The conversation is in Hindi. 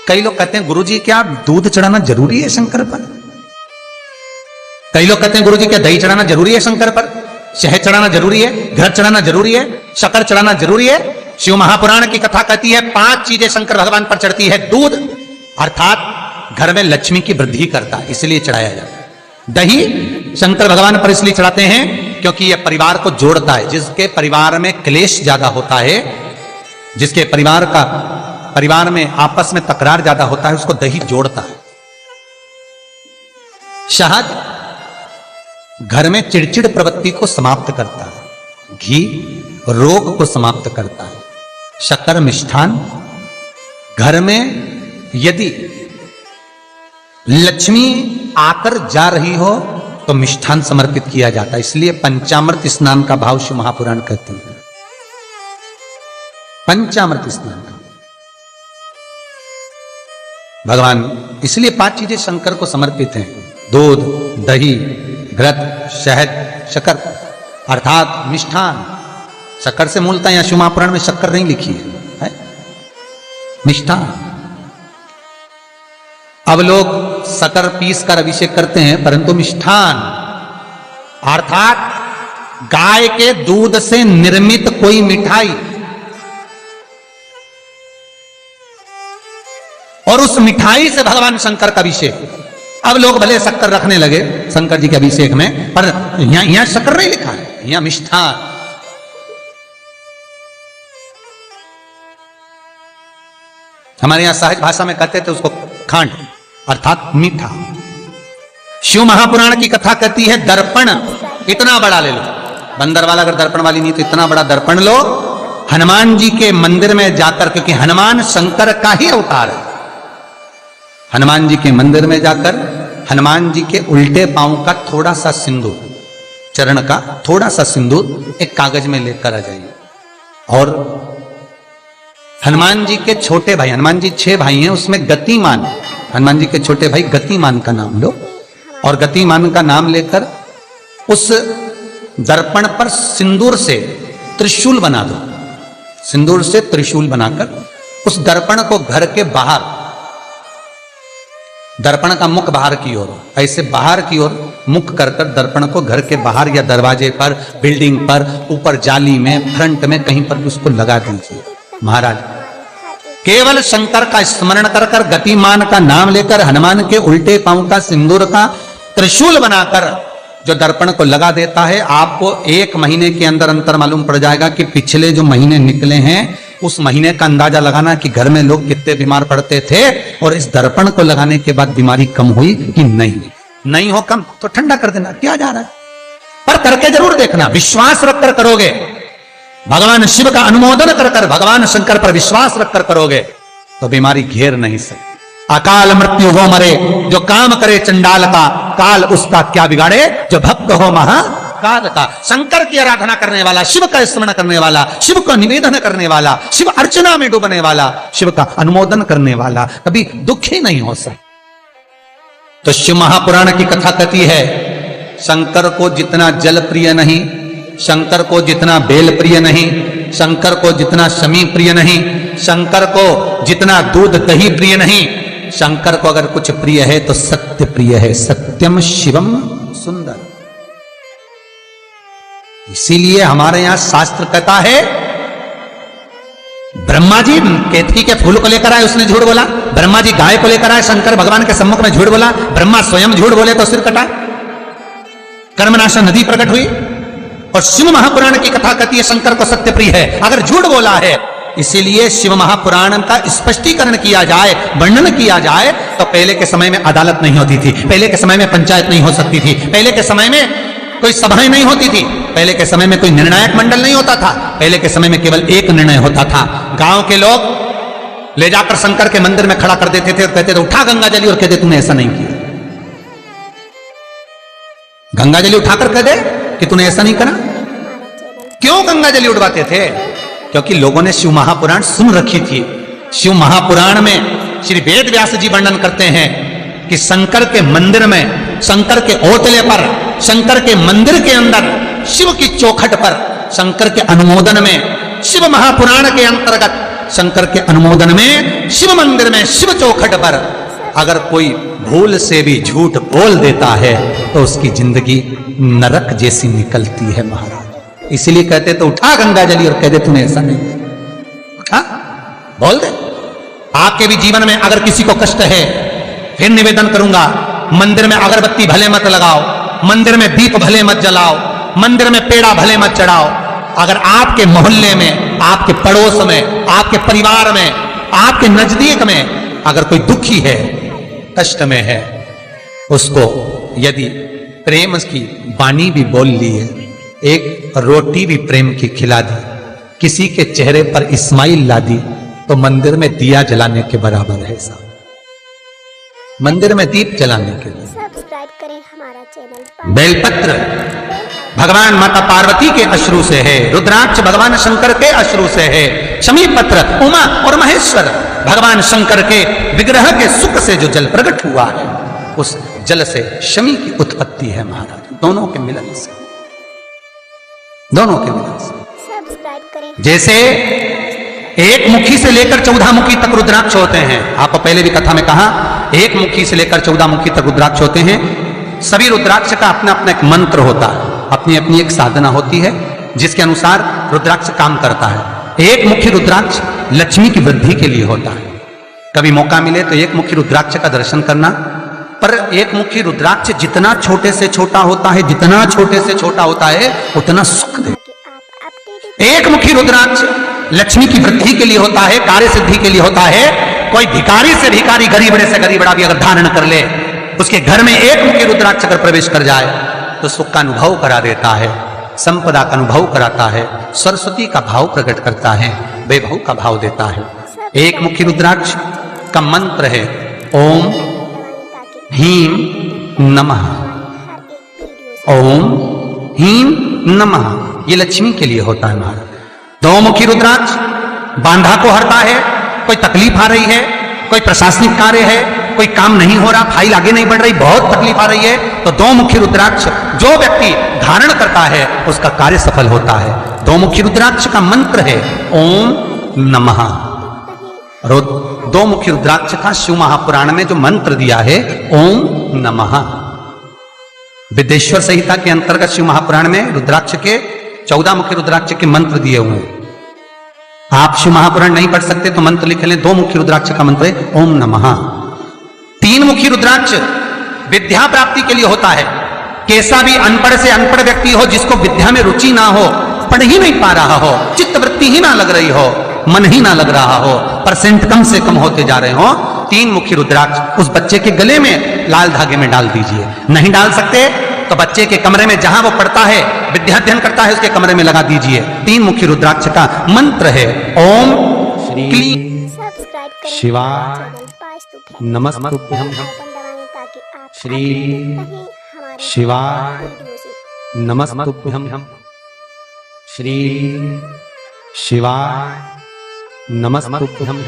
कई लोग कहते हैं गुरुजी क्या दूध चढ़ाना जरूरी है शंकर पर? कई लोग कहते हैं गुरुजी क्या दही चढ़ाना जरूरी है शंकर पर? शहद चढ़ाना जरूरी है? घृत चढ़ाना जरूरी है? शक्कर चढ़ाना जरूरी है? शिव महापुराण की कथा कहती है 5 चीजें शंकर भगवान पर चढ़ती है। दूध अर्थात घर में लक्ष्मी की वृद्धि करता है, इसलिए चढ़ाया जाता है। दही शंकर भगवान पर इसलिए चढ़ाते हैं क्योंकि यह परिवार को जोड़ता है। जिसके परिवार में क्लेश ज्यादा होता है, जिसके परिवार में आपस में तकरार ज्यादा होता है, उसको दही जोड़ता है। शहद घर में चिड़चिड़ प्रवृत्ति को समाप्त करता है। घी रोग को समाप्त करता है। शक्कर मिष्ठान घर में यदि लक्ष्मी आकर जा रही हो तो मिष्ठान समर्पित किया जाता है। इसलिए पंचामृत स्नान का भाव शिव महापुराण कहते हैं। पंचामृत स्नान का भगवान इसलिए 5 चीजें शंकर को समर्पित हैं। दूध, दही, घृत, शहद, शक्कर अर्थात मिष्ठान। शक्कर से मूलतः यहां शिव महापुराण में शक्कर नहीं लिखी है, मिष्ठान। अब लोग शक्कर पीस कर अभिषेक करते हैं, परंतु मिष्ठान अर्थात गाय के दूध से निर्मित कोई मिठाई और उस मिठाई से भगवान शंकर का अभिषेक। अब लोग भले शक्कर रखने लगे शंकर जी के अभिषेक में, पर यहां शक्कर नहीं लिखा है, यहां मिष्ठान। हमारे यहां सहज भाषा में कहते थे उसको खांड अर्थात मीठा। शिव महापुराण की कथा कहती है दर्पण इतना बड़ा ले लो। बंदर वाला अगर दर्पण वाली नहीं तो इतना बड़ा दर्पण लो, हनुमान जी के मंदिर में जाकर, क्योंकि हनुमान शंकर का ही अवतार है। हनुमान जी के मंदिर में जाकर हनुमान जी के उल्टे पांव का थोड़ा सा सिंदूर, चरण का थोड़ा सा सिंदूर एक कागज में लेकर आ जाइए। और हनुमान जी के छोटे भाई, हनुमान जी 6 भाई हैं, उसमें गतिमान, हनुमान जी के छोटे भाई गतिमान का नाम लो और गतिमान का नाम लेकर उस दर्पण पर सिंदूर से त्रिशूल बना दो। सिंदूर से त्रिशूल बनाकर उस दर्पण को घर के बाहर, दर्पण का मुख बाहर की ओर, ऐसे बाहर की ओर मुख कर कर दर्पण को घर के बाहर या दरवाजे पर, बिल्डिंग पर, ऊपर जाली में, फ्रंट में कहीं पर भी उसको लगा दीजिए। महाराज केवल शंकर का स्मरण कर कर, गतिमान का नाम लेकर, हनुमान के उल्टे पांव का सिंदूर का त्रिशूल बनाकर जो दर्पण को लगा देता है, आपको 1 महीने के अंदर अंतर मालूम पड़ जाएगा कि पिछले जो महीने निकले हैं उस महीने का अंदाजा लगाना कि घर में लोग कितने बीमार पड़ते थे और इस दर्पण को लगाने के बाद बीमारी कम हुई कि नहीं हो कम तो ठंडा कर देना, क्या जा रहा है, पर करके जरूर देखना। विश्वास रखकर करोगे, भगवान शिव का अनुमोदन कर कर, भगवान शंकर पर विश्वास रखकर करोगे तो बीमारी घेर नहीं सकती। अकाल मृत्यु हो मरे जो काम करे चंडाल का, काल उसका क्या बिगाड़े जो भक्त हो महाकाल का। शंकर की आराधना करने वाला, शिव का स्मरण करने वाला, शिव को निवेदन करने वाला, शिव अर्चना में डूबने वाला, शिव का अनुमोदन करने वाला कभी दुखी नहीं हो सकता। तो शिव महापुराण की कथा कहती है शंकर को जितना जल प्रिय नहीं, शंकर को जितना बेल प्रिय नहीं, शंकर को जितना शमी प्रिय नहीं, शंकर को जितना दूध दही प्रिय नहीं, शंकर को अगर कुछ प्रिय है तो सत्य प्रिय है। सत्यम शिवम सुंदर। इसीलिए हमारे यहां शास्त्र कहता है ब्रह्मा जी केतकी के फूल को लेकर आए, उसने झूठ बोला। ब्रह्मा जी गाय को लेकर आए, शंकर भगवान के सम्मुख में झूठ बोला। ब्रह्मा स्वयं झूठ बोले तो सिर कटा। कर्मनाशा नदी प्रकट हुई। और शिव महापुराण की कथा कहती है शंकर को सत्य प्रिय है अगर झूठ बोला है। इसीलिए शिव महापुराण का स्पष्टीकरण किया जाए, वर्णन किया जाए तो पहले के समय में अदालत नहीं होती थी, पहले के समय में पंचायत नहीं हो सकती थी, पहले के समय में कोई सभाएं नहीं होती थी, पहले के समय में कोई निर्णायक मंडल नहीं होता था, पहले के समय में केवल एक निर्णय होता था। गांव के लोग ले जाकर शंकर के मंदिर में खड़ा कर देते थे और कहते थे उठा गंगा जली, और कहते तूने ऐसा नहीं किया। गंगा जली उठाकर कह दे कि तूने ऐसा नहीं करा। क्यों गंगा जली उठवाते थे? क्योंकि लोगों ने शिव महापुराण सुन रखी थी। शिव महापुराण में श्री वेद व्यास जी वर्णन करते हैं कि शंकर के मंदिर में, शंकर के ओटले पर, शंकर के मंदिर के अंदर, शिव की चौखट पर, शंकर के अनुमोदन में शिव महापुराण के अंतर्गत शंकर के अनुमोदन में शिव मंदिर में शिव चौखट पर अगर कोई भूल से भी झूठ बोल देता है तो उसकी जिंदगी नरक जैसी निकलती है महाराज। इसीलिए कहते तो उठा गंगा जली और कह दे तूने ऐसा नहीं, उठा बोल दे। आपके भी जीवन में अगर किसी को कष्ट है, फिर निवेदन करूंगा, मंदिर में अगरबत्ती भले मत लगाओ, मंदिर में दीप भले मत जलाओ, मंदिर में पेड़ा भले मत चढ़ाओ। अगर आपके मोहल्ले में, आपके पड़ोस में, आपके परिवार में, आपके नजदीक में अगर कोई दुखी है, कष्ट में है, उसको यदि प्रेम की वाणी भी बोल ली है, एक रोटी भी प्रेम की खिला दी, किसी के चेहरे पर इस्माइल ला दी, तो मंदिर में दिया जलाने के बराबर है साहब। मंदिर में दीप जलाने के लिए सब्सक्राइब करें हमारा चैनल। बेलपत्र भगवान माता पार्वती के अश्रु से है, रुद्राक्ष भगवान शंकर के अश्रु से है, शमी पत्र उमा और महेश्वर भगवान शंकर के विग्रह के सुख से जो जल प्रकट हुआ है, उस जल से शमी की उत्पत्ति है महाराज। दोनों के मिलन से, दोनों के मिलन से। सब्सक्राइब करें। जैसे एक मुखी से लेकर 14 मुखी तक रुद्राक्ष होते हैं, आपको पहले भी कथा में कहा, एक मुखी से लेकर 14 मुखी तक रुद्राक्ष होते हैं। सभी रुद्राक्ष का अपना अपना एक मंत्र होता है, अपनी अपनी एक साधना होती है जिसके अनुसार रुद्राक्ष काम करता है। एक मुखी रुद्राक्ष लक्ष्मी की वृद्धि के लिए होता है। कभी मौका मिले तो एक मुखी रुद्राक्ष का दर्शन करना। पर एक मुखी रुद्राक्ष जितना छोटे से छोटा होता है, जितना छोटे से छोटा होता है, उतना सुख दे। एक मुखी रुद्राक्ष लक्ष्मी की वृद्धि के लिए होता है, कार्य सिद्धि के लिए होता है। कोई भिखारी से भिखारी, गरीबड़े से गरीबड़ा भी अगर धारण कर ले, उसके घर में एक मुखी रुद्राक्ष अगर प्रवेश कर जाए तो सुख का अनुभव करा देता है, संपदा का अनुभव कराता है, सरस्वती का भाव प्रकट करता है, वैभव का भाव देता है। एक मुखी रुद्राक्ष का मंत्र है ओम ह्रीं नमः, ओम ह्रीं नमः। ये लक्ष्मी के लिए होता है महाराज। दो मुखी रुद्राक्ष बांधा को हरता है। कोई तकलीफ आ रही है, कोई प्रशासनिक कार्य है, कोई काम नहीं हो रहा, फाइल आगे नहीं बढ़ रही, बहुत तकलीफ आ रही है, तो दो मुखी रुद्राक्ष जो व्यक्ति धारण करता है उसका कार्य सफल होता है। दो मुखी रुद्राक्ष का मंत्र है ओम नमः। दो मुखी रुद्राक्ष का शिव महापुराण में जो मंत्र दिया है ओम नमः, विदेश्वर संहिता के अंतर्गत शिव महापुराण में रुद्राक्ष के 14 मुखी रुद्राक्ष के मंत्र दिए हुए हैं। आप शिव महापुराण नहीं पढ़ सकते तो मंत्र लिख लें। 2 मुखी रुद्राक्ष का मंत्र है ओम नमः। 3 मुखी रुद्राक्ष विद्या प्राप्ति के लिए होता है। कैसा भी अनपढ़ से अनपढ़ व्यक्ति हो, जिसको विद्या में रुचि ना हो, पढ़ ही नहीं पा रहा हो, चित्त वृत्ति ही ना लग रही हो, मन ही ना लग रहा हो, परसेंट कम से कम होते जा रहे हो, 3 मुखी रुद्राक्ष उस बच्चे के गले में लाल धागे में डाल दीजिए। नहीं डाल सकते तो बच्चे के कमरे में जहां वो पढ़ता है, विद्याध्ययन करता है, उसके कमरे में लगा दीजिए। 3 मुखी रुद्राक्ष का मंत्र है ओम क्लीं शिवाय नमस्तुभ्यं, श्री शिवाय नमस्तुभ्यं, श्री शिवाय नमस्तुभ्यं।